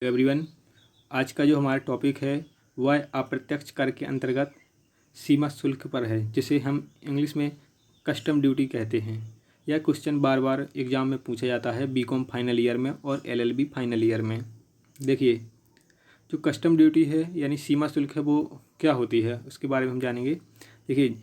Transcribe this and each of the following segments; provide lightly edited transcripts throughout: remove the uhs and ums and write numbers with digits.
Everyone, आज का जो हमारा टॉपिक है वह अप्रत्यक्ष कर के अंतर्गत सीमा शुल्क पर है, जिसे हम इंग्लिश में कस्टम ड्यूटी कहते हैं। यह क्वेश्चन बार बार एग्ज़ाम में पूछा जाता है, बीकॉम फाइनल ईयर में और एलएलबी फाइनल ईयर में। देखिए, जो कस्टम ड्यूटी है यानी सीमा शुल्क है वो क्या होती है उसके बारे में हम जानेंगे। देखिए,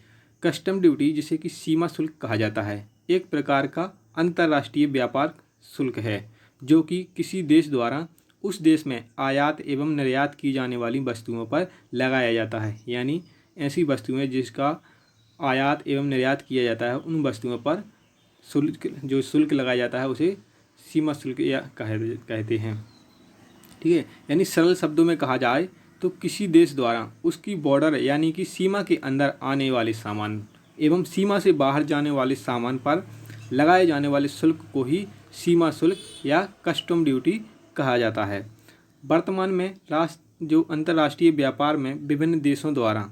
कस्टम ड्यूटी जिसे कि सीमा शुल्क कहा जाता है, एक प्रकार का अंतर्राष्ट्रीय व्यापार शुल्क है जो कि किसी देश द्वारा उस देश में आयात एवं निर्यात की जाने वाली वस्तुओं पर लगाया जाता है। यानी ऐसी वस्तुएं जिसका आयात एवं निर्यात किया जाता है, उन वस्तुओं पर शुल्क लगाया जाता है उसे सीमा शुल्क या कहते हैं। ठीक है, यानी सरल शब्दों में कहा जाए तो किसी देश द्वारा उसकी बॉर्डर यानी कि सीमा के अंदर आने वाले सामान एवं सीमा से बाहर जाने वाले सामान पर लगाए जाने वाले शुल्क को ही सीमा शुल्क या कस्टम ड्यूटी कहा जाता है। वर्तमान में जो अंतर्राष्ट्रीय व्यापार में विभिन्न देशों द्वारा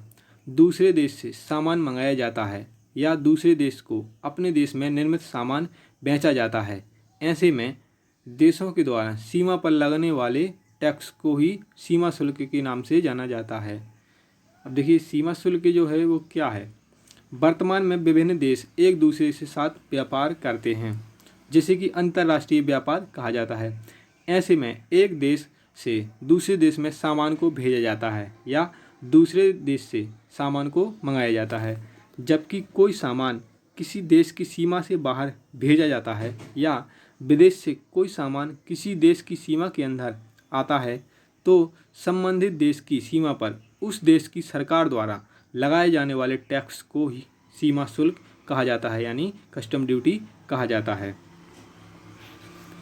दूसरे देश से सामान मंगाया जाता है या दूसरे देश को अपने देश में निर्मित सामान बेचा जाता है, ऐसे में देशों के द्वारा सीमा पर लगने वाले टैक्स को ही सीमा शुल्क के नाम से जाना जाता है। अब देखिए, सीमा शुल्क जो है वो क्या है। वर्तमान में विभिन्न देश एक दूसरे के साथ व्यापार करते हैं जिसे कि अंतर्राष्ट्रीय व्यापार कहा जाता है। ऐसे में एक देश से दूसरे देश में सामान को भेजा जाता है या दूसरे देश से सामान को मंगाया जाता है। जबकि कोई सामान किसी देश की सीमा से बाहर भेजा जाता है या विदेश से कोई सामान किसी देश की सीमा के अंदर आता है तो संबंधित देश की सीमा पर उस देश की सरकार द्वारा लगाए जाने वाले टैक्स को ही सीमा शुल्क कहा जाता है, यानी कस्टम ड्यूटी कहा जाता है।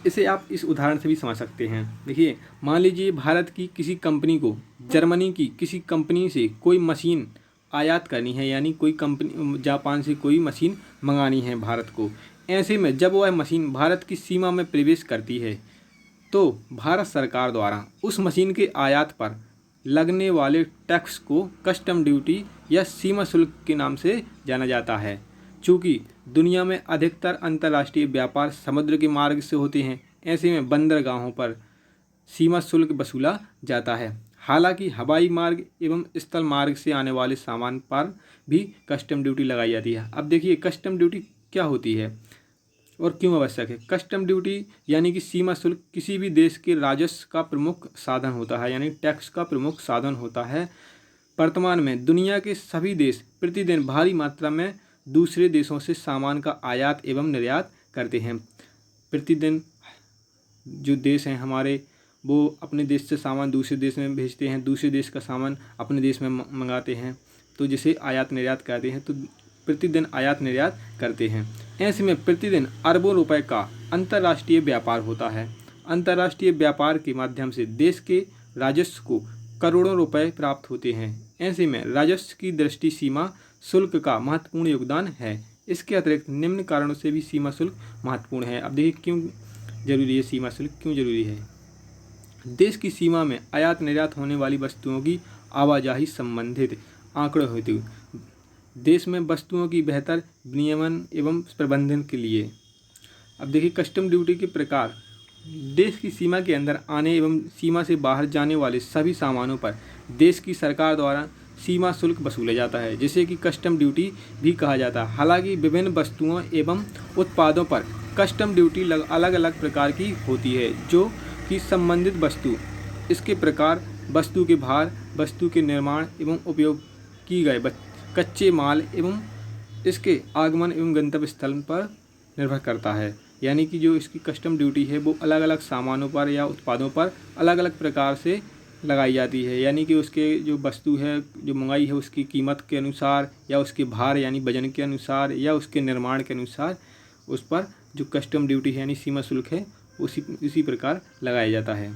इसे आप इस उदाहरण से भी समझ सकते हैं। देखिए, मान लीजिए भारत की किसी कंपनी को जर्मनी की किसी कंपनी से कोई मशीन आयात करनी है, यानी कोई कंपनी जापान से कोई मशीन मंगानी है भारत को। ऐसे में जब वह मशीन भारत की सीमा में प्रवेश करती है तो भारत सरकार द्वारा उस मशीन के आयात पर लगने वाले टैक्स को कस्टम ड्यूटी या सीमा शुल्क के नाम से जाना जाता है। चूँकि दुनिया में अधिकतर अंतर्राष्ट्रीय व्यापार समुद्र के मार्ग से होते हैं, ऐसे में बंदरगाहों पर सीमा शुल्क वसूला जाता है। हालांकि हवाई मार्ग एवं स्थल मार्ग से आने वाले सामान पर भी कस्टम ड्यूटी लगाई जाती है। अब देखिए, कस्टम ड्यूटी क्या होती है और क्यों आवश्यक है। कस्टम ड्यूटी यानी कि सीमा शुल्क किसी भी देश के राजस्व का प्रमुख साधन होता है, यानी टैक्स का प्रमुख साधन होता है। वर्तमान में दुनिया के सभी देश प्रतिदिन भारी मात्रा में दूसरे देशों से सामान का आयात एवं निर्यात करते हैं। प्रतिदिन जो देश हैं हमारे, वो अपने देश से सामान दूसरे देश में भेजते हैं, दूसरे देश का सामान अपने देश में मंगाते हैं, तो जिसे आयात निर्यात कहते हैं। तो प्रतिदिन आयात निर्यात करते हैं। ऐसे में प्रतिदिन अरबों रुपए का अंतर्राष्ट्रीय व्यापार होता है। अंतर्राष्ट्रीय व्यापार के माध्यम से देश के राजस्व को करोड़ों रुपए प्राप्त होते हैं। ऐसे में राजस्व की दृष्टि सीमा शुल्क का महत्वपूर्ण योगदान है। इसके अतिरिक्त निम्न कारणों से भी सीमा शुल्क महत्वपूर्ण है। अब देखिए, क्यों जरूरी है सीमा शुल्क, क्यों जरूरी है। देश की सीमा में आयात निर्यात होने वाली वस्तुओं की आवाजाही संबंधित आंकड़े होते हुए देश में वस्तुओं की बेहतर विनियमन एवं प्रबंधन के लिए। अब देखिए, कस्टम ड्यूटी के प्रकार। देश की सीमा के अंदर आने एवं सीमा से बाहर जाने वाले सभी सामानों पर देश की सरकार द्वारा सीमा शुल्क वसूला जाता है, जिसे कि कस्टम ड्यूटी भी कहा जाता है। हालांकि विभिन्न वस्तुओं एवं उत्पादों पर कस्टम ड्यूटी अलग अलग प्रकार की होती है, जो कि संबंधित वस्तु, इसके प्रकार, वस्तु के भार, वस्तु के निर्माण एवं उपयोग की गए कच्चे माल एवं इसके आगमन एवं गंतव्य स्थल पर निर्भर करता है। यानी कि जो इसकी कस्टम ड्यूटी है वो अलग अलग सामानों पर या उत्पादों पर अलग अलग प्रकार से लगाई जाती है। यानी कि उसके जो वस्तु है जो मंगाई है उसकी कीमत के अनुसार या उसके भार यानी वजन के अनुसार या उसके निर्माण के अनुसार उस पर जो कस्टम ड्यूटी है यानी सीमा शुल्क है उसी प्रकार लगाया जाता है।